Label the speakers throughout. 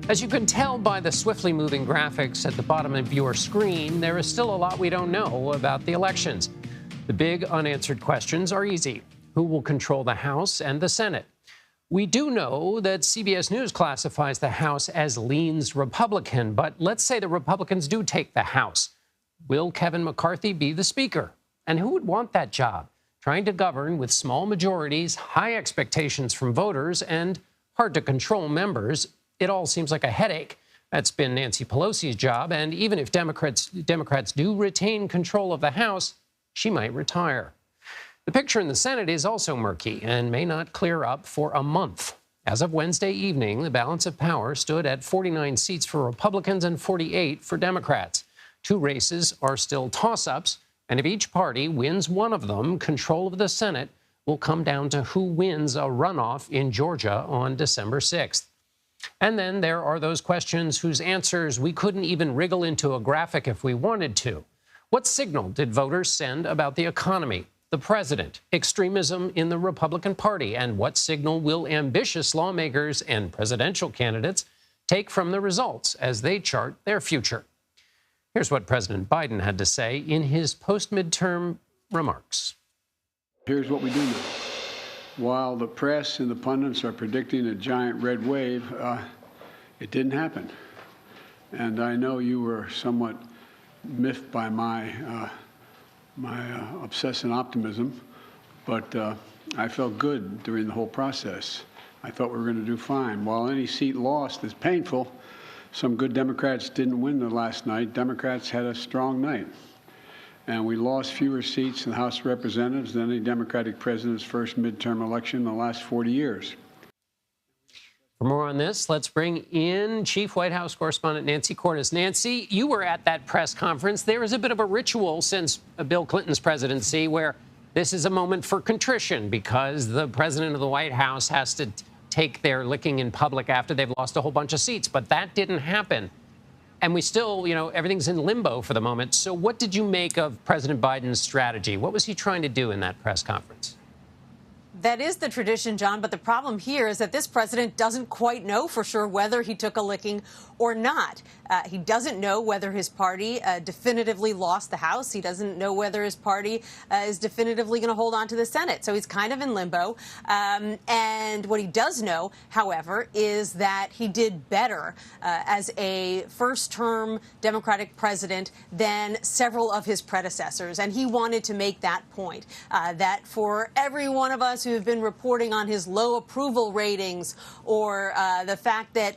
Speaker 1: As you can tell by the swiftly moving graphics at the bottom of your screen, there is still a lot we don't know about the elections. The big unanswered questions are easy. Who will control the House and the Senate? We do know that CBS News classifies the House as leans Republican, but let's say the Republicans do take the House. Will Kevin McCarthy be the Speaker? And who would want that job? Trying to govern with small majorities, high expectations from voters, and hard-to-control members. It all seems like a headache. That's been Nancy Pelosi's job, and even if Democrats do retain control of the House, she might retire. The picture in the Senate is also murky and may not clear up for a month. As of Wednesday evening, the balance of power stood at 49 seats for Republicans and 48 for Democrats. Two races are still toss-ups, and if each party wins one of them, control of the Senate will come down to who wins a runoff in Georgia on December 6th. And then there are those questions whose answers we couldn't even wriggle into a graphic if we wanted to. What signal did voters send about the economy, the president, extremism in the Republican Party, and what signal will ambitious lawmakers and presidential candidates take from the results as they chart their future? Here's what President Biden had to say in his post-midterm remarks.
Speaker 2: Here's what we do know. While the press and the pundits are predicting a giant red wave, it didn't happen. And I know you were somewhat miffed by my obsessive optimism, but I felt good during the whole process. I thought we were going to do fine. While any seat lost is painful, some good Democrats didn't win the last night. Democrats had a strong night. And we lost fewer seats in the House of Representatives than any Democratic president's first midterm election in the last 40 years.
Speaker 1: For more on this, let's bring in Chief White House Correspondent Nancy Cordes. Nancy, you were at that press conference. There is a bit of a ritual since Bill Clinton's presidency where this is a moment for contrition because the president of the White House has to take their licking in public after they've lost a whole bunch of seats. But that didn't happen. And we still, everything's in limbo for the moment. So what did you make of President Biden's strategy? What was he trying to do in that press conference?
Speaker 3: That is the tradition, John, but the problem here is that this president doesn't quite know for sure whether he took a licking or not. He doesn't know whether his party definitively lost the House. He doesn't know whether his party is definitively going to hold on to the Senate. So he's kind of in limbo. And what he does know, however, is that he did better as a first-term Democratic president than several of his predecessors. And he wanted to make that point, that for every one of us who have been reporting on his low approval ratings or the fact that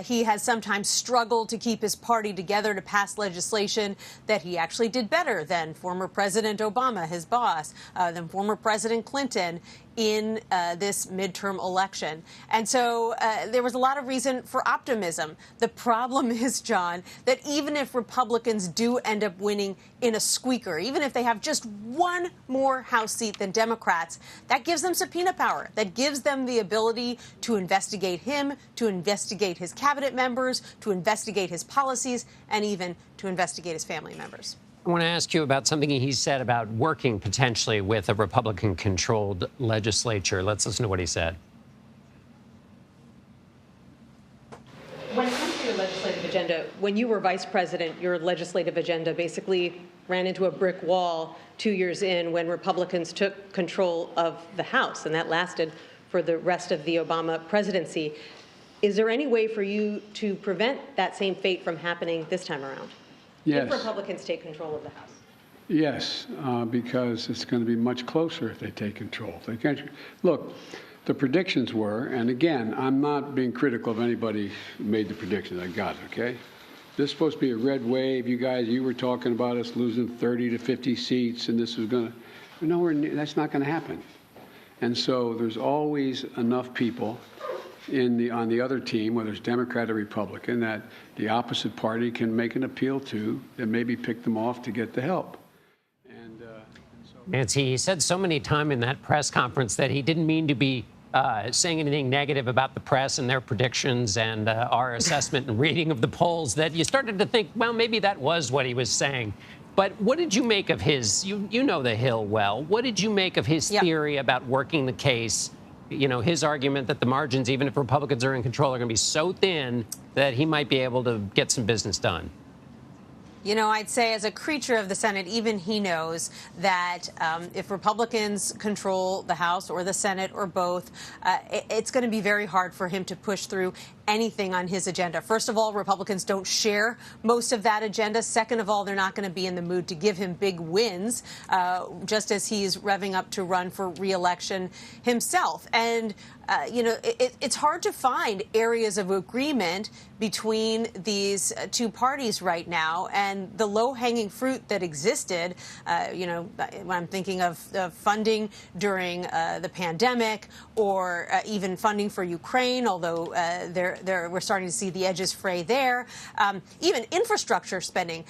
Speaker 3: he has sometimes struggled to keep his party together to pass legislation, that he actually did better than former President Obama, his boss, than former President Clinton in this midterm election. And so there was a lot of reason for optimism. The problem is, John, that even if Republicans do end up winning in a squeaker, even if they have just one more House seat than Democrats, that gives them subpoena power. That gives them the ability to investigate him, to investigate his cabinet members, to investigate his policies, and even to investigate his family members.
Speaker 1: I want to ask you about something he said about working potentially with a Republican-controlled legislature. Let's listen to what he said.
Speaker 3: When it comes to your legislative agenda, when you were vice president, your legislative agenda basically ran into a brick wall 2 years in when Republicans took control of the House, and that lasted for the rest of the Obama presidency. Is there any way for you to prevent that same fate from happening this time around?
Speaker 2: Yes.
Speaker 3: If Republicans take control of the House?
Speaker 2: Yes, because it's going to be much closer if they take control. They can't. Look, the predictions were, and again, I'm not being critical of anybody who made the predictions. I got it, okay? This is supposed to be a red wave. You were talking about us losing 30 to 50 seats, and this was going to, nowhere near, that's not going to happen. And so there's always enough people on the other team, whether it's Democrat or Republican, that the opposite party can make an appeal to and maybe pick them off to get the help.
Speaker 1: Nancy, he said so many times in that press conference that he didn't mean to be saying anything negative about the press and their predictions and our assessment and reading of the polls that you started to think, well, maybe that was what he was saying. But what did you make of his, you know the Hill well, what did you make of his theory about working the case his argument that the margins, even if Republicans are in control, are going to be so thin that he might be able to get some business done?
Speaker 3: I'd say as a creature of the Senate, even he knows that if Republicans control the House or the Senate or both, it's going to be very hard for him to push through anything on his agenda. First of all, Republicans don't share most of that agenda. Second of all, they're not going to be in the mood to give him big wins, just as he's revving up to run for re-election himself. And it's hard to find areas of agreement between these two parties right now. And the low-hanging fruit that existed, when I'm thinking of funding during the pandemic or even funding for Ukraine, although we're starting to see the edges fray there, even infrastructure spending,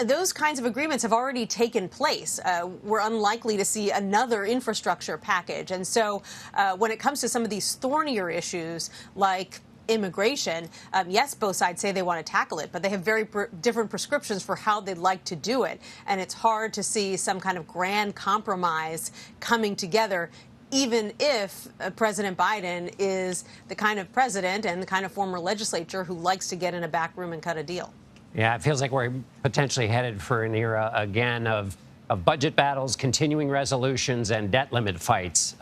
Speaker 3: those kinds of agreements have already taken place. We're unlikely to see another infrastructure package. And so when it comes to some of these thornier issues like immigration, yes, both sides say they want to tackle it, but they have very different prescriptions for how they'd like to do it. And it's hard to see some kind of grand compromise coming together, even if President Biden is the kind of president and the kind of former legislature who likes to get in a back room and cut a deal.
Speaker 1: Yeah, it feels like we're potentially headed for an era again of budget battles, continuing resolutions, and debt limit fights.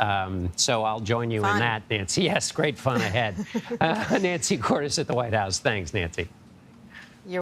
Speaker 1: So I'll join you in that, Nancy. Yes, great fun ahead. Nancy Cordes at the White House. Thanks, Nancy.